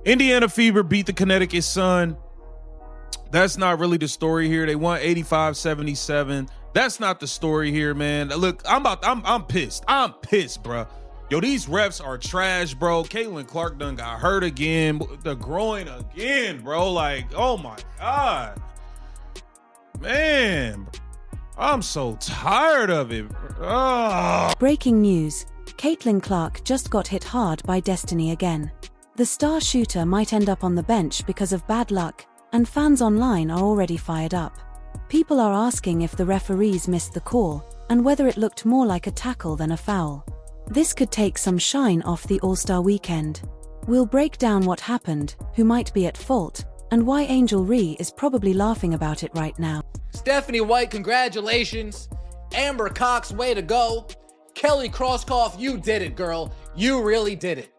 Indiana Fever beat the Connecticut Sun. That's not really the story here. They won 85-77. That's not the story here, man. Look, I'm pissed. I'm pissed, bro. Yo, these refs are trash, bro. Caitlin Clark done got hurt again. The groin again, bro. Like, oh my God. Man, I'm so tired of it. Ugh. Breaking news. Caitlin Clark just got hit hard by destiny again. The star shooter might end up on the bench because of bad luck, and fans online are already fired up. People are asking if the referees missed the call, and whether it looked more like a tackle than a foul. This could take some shine off the All-Star weekend. We'll break down what happened, who might be at fault, and why Angel Ree is probably laughing about it right now. Stephanie White, congratulations. Amber Cox, way to go. Kelly Krauskopf, you did it, girl. You really did it.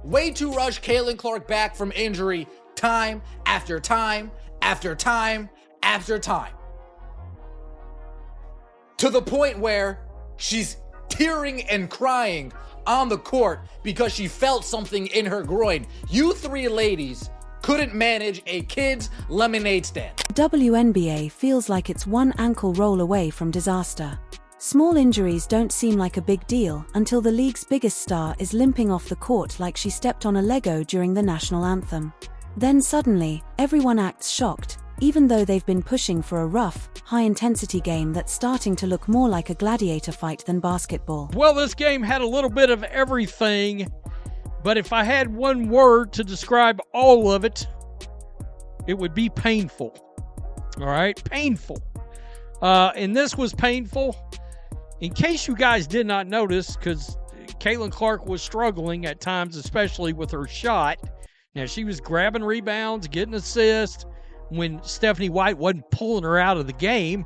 Way to rush Caitlin Clark back from injury time after time after time after time. To the point where she's tearing and crying on the court because she felt something in her groin. You three ladies couldn't manage a kid's lemonade stand. WNBA feels like it's one ankle roll away from disaster. Small injuries don't seem like a big deal until the league's biggest star is limping off the court like she stepped on a Lego during the national anthem. Then suddenly, everyone acts shocked, even though they've been pushing for a rough, high-intensity game that's starting to look more like a gladiator fight than basketball. Well, this game had a little bit of everything, but if I had one word to describe all of it, it would be painful. All right? Painful. And this was painful. In case you guys did not notice, because Caitlin Clark was struggling at times, especially with her shot. Now, she was grabbing rebounds, getting assists when Stephanie White wasn't pulling her out of the game.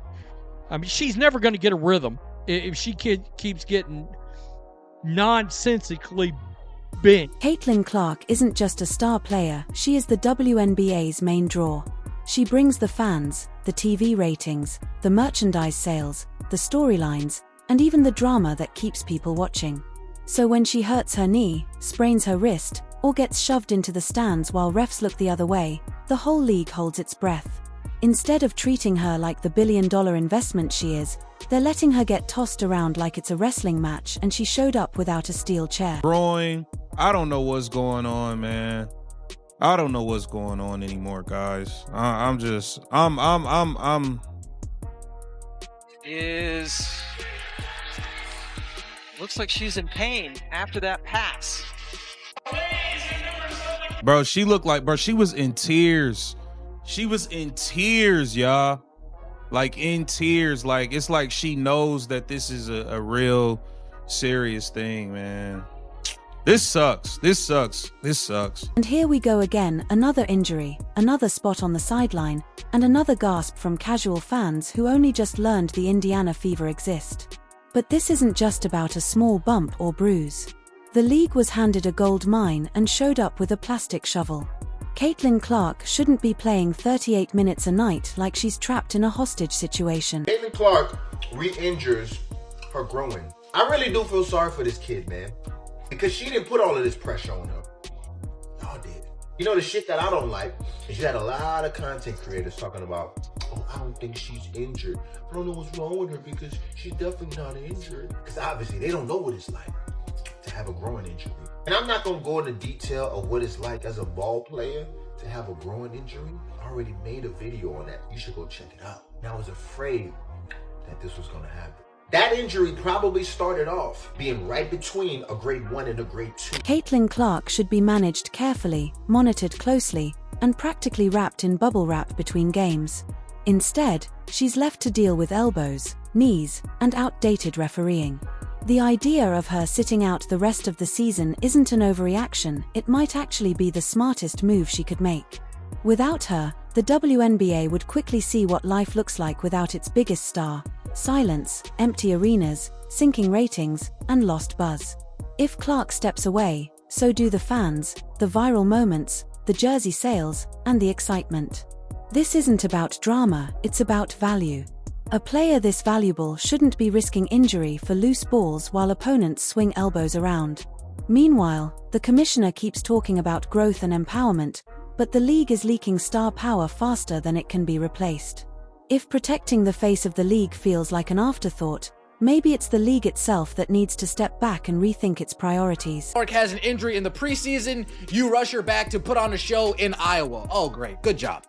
I mean, she's never going to get a rhythm if she keeps getting nonsensically bent. Caitlin Clark isn't just a star player, she is the WNBA's main draw. She brings the fans, the TV ratings, the merchandise sales, the storylines, and even the drama that keeps people watching. So when she hurts her knee, sprains her wrist, or gets shoved into the stands while refs look the other way, the whole league holds its breath. Instead of treating her like the billion-dollar investment she is, they're letting her get tossed around like it's a wrestling match and she showed up without a steel chair. Groin. I don't know what's going on, man. I don't know what's going on anymore, guys. Looks like she's in pain after that pass. Bro, she looked like, bro, she was in tears. She was in tears, y'all. Like, in tears. Like, it's like she knows that this is a real serious thing, man. This sucks. This sucks. This sucks. And here we go again, another injury, another spot on the sideline, and another gasp from casual fans who only just learned the Indiana Fever exist. But this isn't just about a small bump or bruise. The league was handed a gold mine and showed up with a plastic shovel. Caitlin Clark shouldn't be playing 38 minutes a night like she's trapped in a hostage situation. Caitlin Clark re-injures her groin. I really do feel sorry for this kid, man. Because she didn't put all of this pressure on her. Y'all did. You know, the shit that I don't like is you had a lot of content creators talking about, oh, I don't think she's injured. I don't know what's wrong with her because she's definitely not injured. Because obviously they don't know what it's like to have a groin injury. And I'm not going to go into detail of what it's like as a ball player to have a groin injury. I already made a video on that. You should go check it out. And I was afraid that this was going to happen. That injury probably started off being right between a grade 1 and a grade 2. Caitlin Clark should be managed carefully, monitored closely, and practically wrapped in bubble wrap between games. Instead, she's left to deal with elbows, knees, and outdated refereeing. The idea of her sitting out the rest of the season isn't an overreaction, it might actually be the smartest move she could make. Without her, the WNBA would quickly see what life looks like without its biggest star. Silence, empty arenas, sinking ratings, and lost buzz. If Clark steps away, so do the fans, the viral moments, the jersey sales, and the excitement. This isn't about drama, it's about value. A player this valuable shouldn't be risking injury for loose balls while opponents swing elbows around. Meanwhile, the commissioner keeps talking about growth and empowerment, but the league is leaking star power faster than it can be replaced. If protecting the face of the league feels like an afterthought, maybe it's the league itself that needs to step back and rethink its priorities. Clark has an injury in the preseason, you rush her back to put on a show in Iowa. Oh, great. Good job.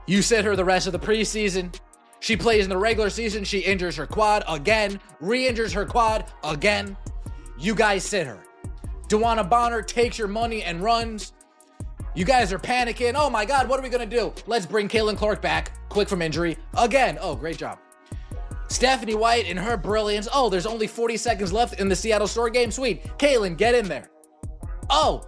You sit her the rest of the preseason. She plays in the regular season. She injures her quad again, re-injures her quad again. You guys sit her. DeWanna Bonner takes your money and runs. You guys are panicking. Oh my God, what are we going to do? Let's bring Caitlin Clark back, quick from injury, again. Oh, great job. Stephanie White in her brilliance. Oh, there's only 40 seconds left in the Seattle Storm game. Sweet. Caitlin, get in there. Oh,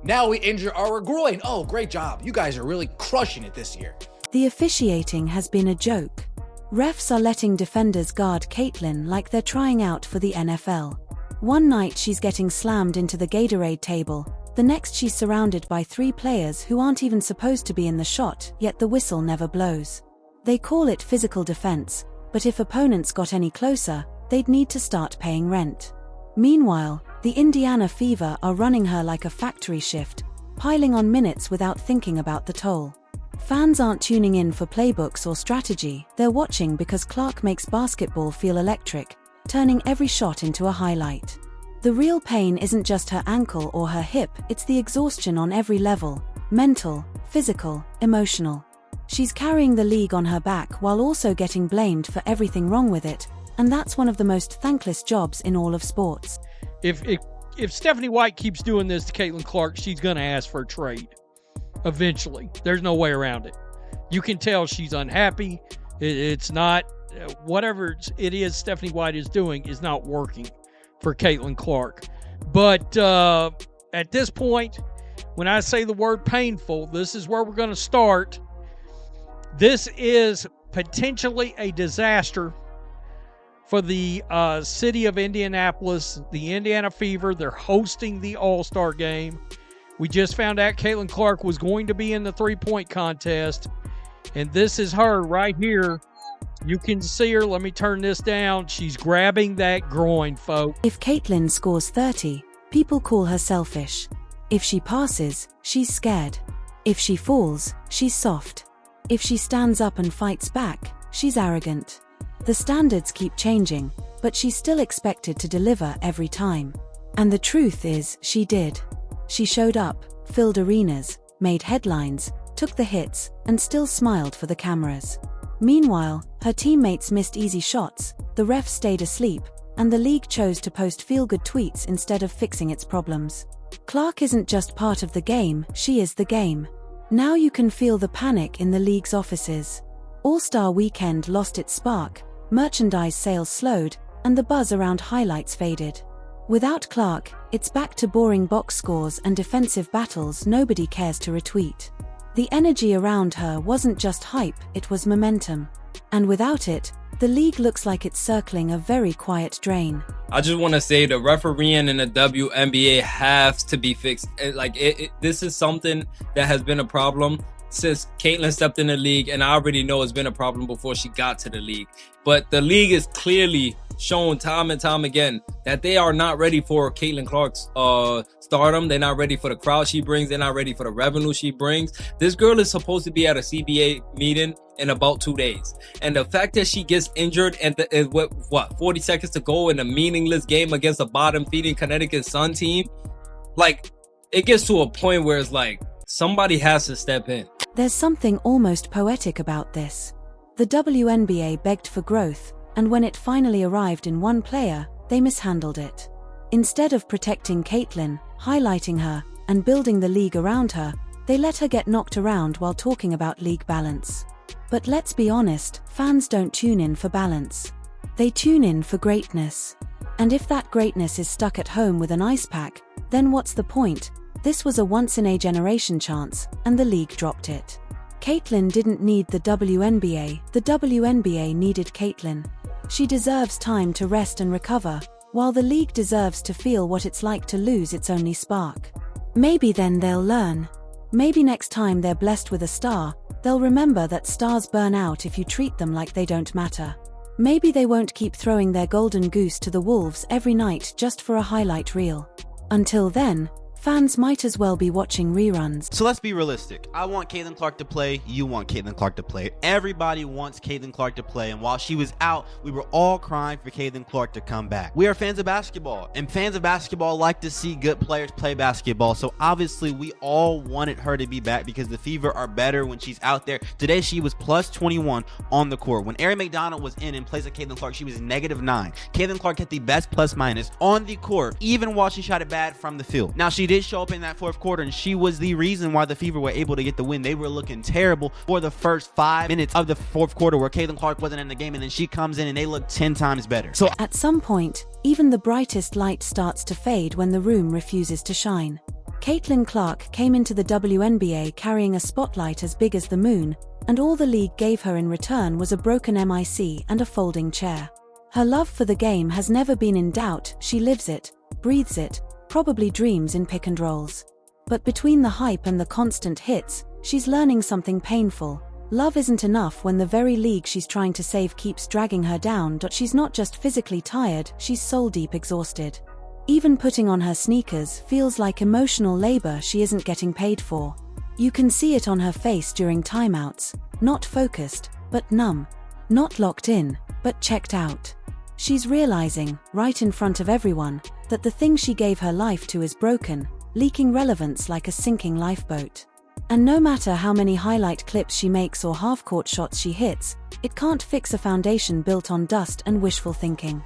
now we injure our groin. Oh, great job. You guys are really crushing it this year. The officiating has been a joke. Refs are letting defenders guard Caitlin like they're trying out for the NFL. One night she's getting slammed into the Gatorade table, the next she's surrounded by 3 players who aren't even supposed to be in the shot, yet the whistle never blows. They call it physical defense, but if opponents got any closer, they'd need to start paying rent. Meanwhile, the Indiana Fever are running her like a factory shift, piling on minutes without thinking about the toll. Fans aren't tuning in for playbooks or strategy, they're watching because Clark makes basketball feel electric, turning every shot into a highlight. The real pain isn't just her ankle or her hip, it's the exhaustion on every level: mental, physical, emotional. She's carrying the league on her back while also getting blamed for everything wrong with it, and that's one of the most thankless jobs in all of sports. If Stephanie White keeps doing this to Caitlin Clark, she's going to ask for a trade. Eventually. There's no way around it. You can tell she's unhappy. It's not, whatever it is Stephanie White is doing is not working for Caitlin Clark. But at this point, when I say the word painful, this is where we're going to start. This is potentially a disaster for the city of Indianapolis, the Indiana Fever. They're hosting the All-Star game. We just found out Caitlin Clark was going to be in the three-point contest. And this is her right here. You can see her. Let me turn this down. She's grabbing that groin, folks. If Caitlin scores 30, people call her selfish. If she passes, she's scared. If she falls, she's soft. If she stands up and fights back, she's arrogant. The standards keep changing, but she's still expected to deliver every time. And the truth is, she did. She showed up, filled arenas, made headlines, took the hits, and still smiled for the cameras. Meanwhile, her teammates missed easy shots, the refs stayed asleep, and the league chose to post feel-good tweets instead of fixing its problems. Clark isn't just part of the game, she is the game. Now you can feel the panic in the league's offices. All-Star Weekend lost its spark, merchandise sales slowed, and the buzz around highlights faded. Without Clark, it's back to boring box scores and defensive battles nobody cares to retweet. The energy around her wasn't just hype, it was momentum. And without it, the league looks like it's circling a very quiet drain. I just want to say the refereeing in the WNBA has to be fixed. This is something that has been a problem since Caitlin stepped in the league, and I already know it's been a problem before she got to the league. But the league is clearly shown time and time again that they are not ready for Caitlin Clark's stardom. They're not ready for the crowd she brings. They're not ready for the revenue she brings. This girl is supposed to be at a CBA meeting in about 2 days. And the fact that she gets injured and 40 seconds to go in a meaningless game against a bottom-feeding Connecticut Sun team, like, it gets to a point where it's like, somebody has to step in. There's something almost poetic about this. The WNBA begged for growth, and when it finally arrived in one player, they mishandled it. Instead of protecting Caitlin, highlighting her, and building the league around her, they let her get knocked around while talking about league balance. But let's be honest, fans don't tune in for balance. They tune in for greatness. And if that greatness is stuck at home with an ice pack, then what's the point? This was a once-in-a-generation chance, and the league dropped it. Caitlin didn't need the WNBA needed Caitlin. She deserves time to rest and recover, while the league deserves to feel what it's like to lose its only spark. Maybe then they'll learn. Maybe next time they're blessed with a star, they'll remember that stars burn out if you treat them like they don't matter. Maybe they won't keep throwing their golden goose to the wolves every night just for a highlight reel. Until then, fans might as well be watching reruns. So let's be realistic. I want Caitlin Clark to play. You want Caitlin Clark to play. Everybody wants Caitlin Clark to play. And while she was out, we were all crying for Caitlin Clark to come back. We are fans of basketball, and fans of basketball like to see good players play basketball. So obviously we all wanted her to be back because the Fever are better when she's out there. Today she was plus 21 on the court. When Erin McDonald was in place of Caitlin Clark, she was -9. Caitlin Clark had the best plus minus on the court, even while she shot it bad from the field. Now she did show up in that fourth quarter, and she was the reason why the Fever were able to get the win. They were looking terrible for the first 5 minutes of the fourth quarter where Caitlin Clark wasn't in the game, and then she comes in and they look 10 times better. So at some point, even the brightest light starts to fade when the room refuses to shine. Caitlin Clark came into the WNBA carrying a spotlight as big as the moon, and all the league gave her in return was a broken mic and a folding chair. Her love for the game has never been in doubt. She lives it, breathes it, probably dreams in pick and rolls. But between the hype and the constant hits, she's learning something painful. Love isn't enough when the very league she's trying to save keeps dragging her down. She's not just physically tired, she's soul-deep exhausted. Even putting on her sneakers feels like emotional labor she isn't getting paid for. You can see it on her face during timeouts, not focused, but numb. Not locked in, but checked out. She's realizing, right in front of everyone, that the thing she gave her life to is broken, leaking relevance like a sinking lifeboat. And no matter how many highlight clips she makes or half-court shots she hits, it can't fix a foundation built on dust and wishful thinking.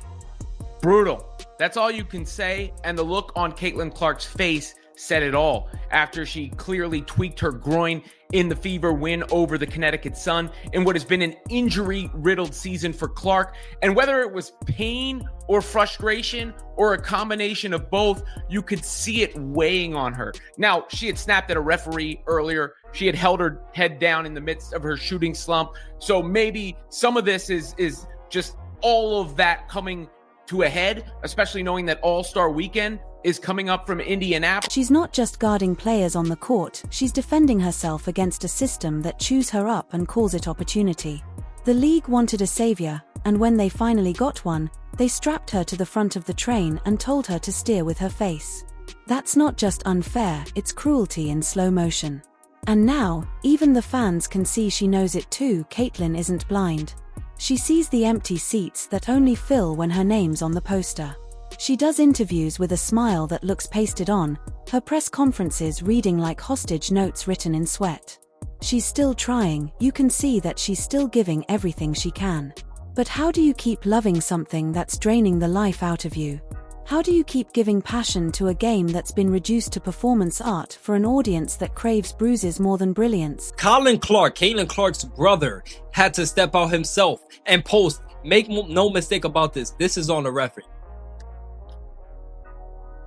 Brutal. That's all you can say, and the look on Caitlin Clark's face said it all. After she clearly tweaked her groin in the Fever win over the Connecticut Sun in what has been an injury-riddled season for Clark. And whether it was pain or frustration or a combination of both, you could see it weighing on her. Now, she had snapped at a referee earlier. She had held her head down in the midst of her shooting slump. So maybe some of this is just all of that coming to a head, especially knowing that All-Star Weekend is coming up from Indianapolis. She's not just guarding players on the court, she's defending herself against a system that chews her up and calls it opportunity. The league wanted a savior, and when they finally got one, they strapped her to the front of the train and told her to steer with her face. That's not just unfair, it's cruelty in slow motion. And now, even the fans can see she knows it too. Caitlin isn't blind. She sees the empty seats that only fill when her name's on the poster. She does interviews with a smile that looks pasted on, her press conferences reading like hostage notes written in sweat. She's still trying, you can see that she's still giving everything she can. But how do you keep loving something that's draining the life out of you? How do you keep giving passion to a game that's been reduced to performance art for an audience that craves bruises more than brilliance? Colin Clark, Caitlin Clark's brother, had to step out himself and post. Make no mistake about this. This is on the record.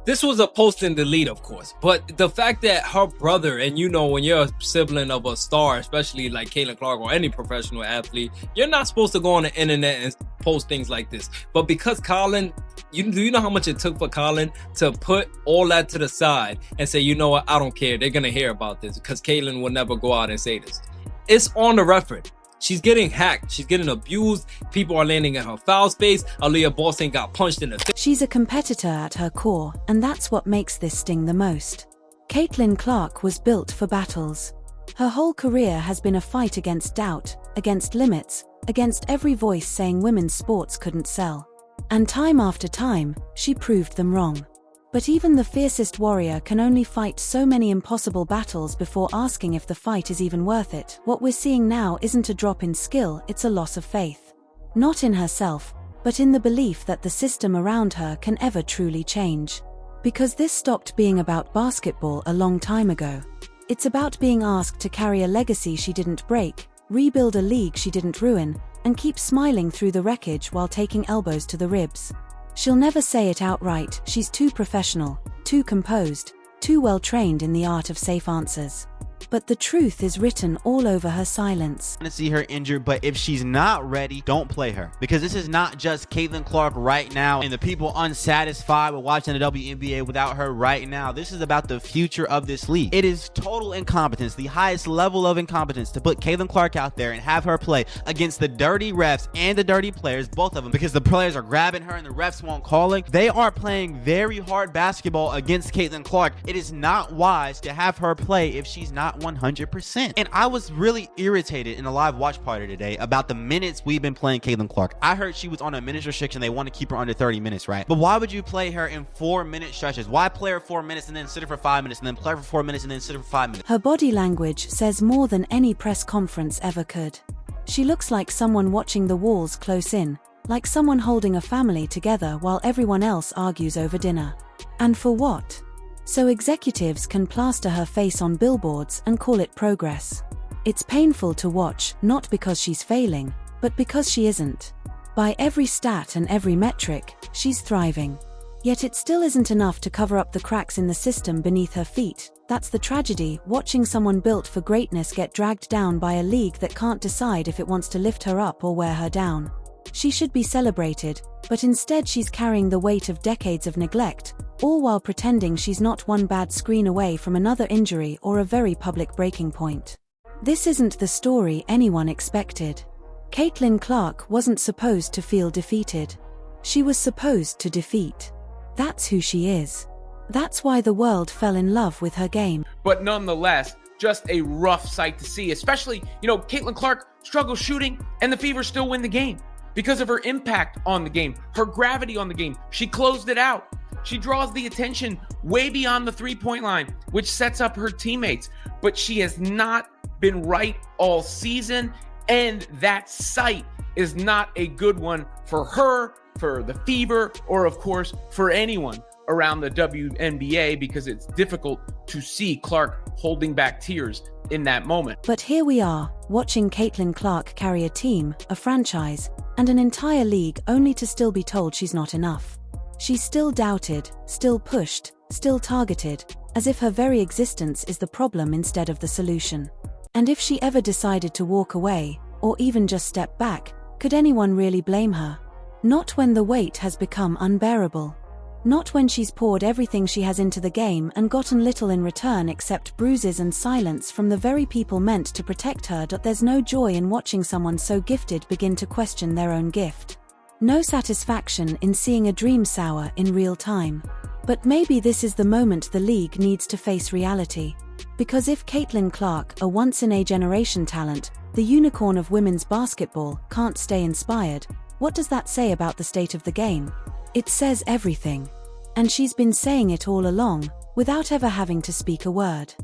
This was a post and delete, of course, but the fact that her brother, and you know, when you're a sibling of a star, especially like Caitlin Clark or any professional athlete, you're not supposed to go on the internet and post things like this. But because Colin, do you know how much it took for Colin to put all that to the side and say, you know what, I don't care, they're gonna hear about this, because Caitlin will never go out and say this. It's on the record. She's getting hacked. She's getting abused. People are landing in her foul space. Aaliyah Boston got punched in the face. She's a competitor at her core, and that's what makes this sting the most. Caitlin Clark was built for battles. Her whole career has been a fight against doubt, against limits, against every voice saying women's sports couldn't sell. And time after time, she proved them wrong. But even the fiercest warrior can only fight so many impossible battles before asking if the fight is even worth it. What we're seeing now isn't a drop in skill, it's a loss of faith. Not in herself, but in the belief that the system around her can ever truly change. Because this stopped being about basketball a long time ago. It's about being asked to carry a legacy she didn't break, rebuild a league she didn't ruin, and keep smiling through the wreckage while taking elbows to the ribs. She'll never say it outright, she's too professional, too composed, too well trained in the art of safe answers. But the truth is written all over her silence. To see her injured, but if she's not ready, don't play her, because this is not just Caitlin Clark right now and the people unsatisfied with watching the WNBA without her right now. This is about the future of this league. It is total incompetence, the highest level of incompetence, to put Caitlin Clark out there and have her play against the dirty refs and the dirty players, both of them, because the players are grabbing her and the refs won't call it. They are playing very hard basketball against Caitlin Clark. It is not wise to have her play if she's not 100%. And I was really irritated in a live watch party today about the minutes we've been playing Caitlin Clark. I heard she was on a minutes restriction. They want to keep her under 30 minutes, right? But why would you play her in 4-minute stretches? Why play her 4 minutes and then sit her for 5 minutes and then play her for 4 minutes and then sit her for 5 minutes? Her body language says more than any press conference ever could. She looks like someone watching the walls close in, like someone holding a family together while everyone else argues over dinner. And for what? So executives can plaster her face on billboards and call it progress. It's painful to watch, not because she's failing, but because she isn't. By every stat and every metric, she's thriving. Yet it still isn't enough to cover up the cracks in the system beneath her feet. That's the tragedy, watching someone built for greatness get dragged down by a league that can't decide if it wants to lift her up or wear her down. She should be celebrated, but instead she's carrying the weight of decades of neglect, all while pretending she's not one bad screen away from another injury or a very public breaking point. This isn't the story anyone expected. Caitlin Clark wasn't supposed to feel defeated. She was supposed to defeat. That's who she is. That's why the world fell in love with her game. But nonetheless, just a rough sight to see, especially, Caitlin Clark struggles shooting and the Fever still win the game because of her impact on the game, her gravity on the game. She closed it out. She draws the attention way beyond the three-point line, which sets up her teammates. But she has not been right all season, and that sight is not a good one for her, for the Fever, or of course for anyone around the WNBA, because it's difficult to see Clark holding back tears in that moment. But here we are, watching Caitlin Clark carry a team, a franchise, and an entire league only to still be told she's not enough. She's still doubted, still pushed, still targeted, as if her very existence is the problem instead of the solution. And if she ever decided to walk away, or even just step back, could anyone really blame her? Not when the weight has become unbearable. Not when she's poured everything she has into the game and gotten little in return except bruises and silence from the very people meant to protect her. There's no joy in watching someone so gifted begin to question their own gift. No satisfaction in seeing a dream sour in real time. But maybe this is the moment the league needs to face reality. Because if Caitlin Clark, a once-in-a-generation talent, the unicorn of women's basketball, can't stay inspired, what does that say about the state of the game? It says everything. And she's been saying it all along, without ever having to speak a word.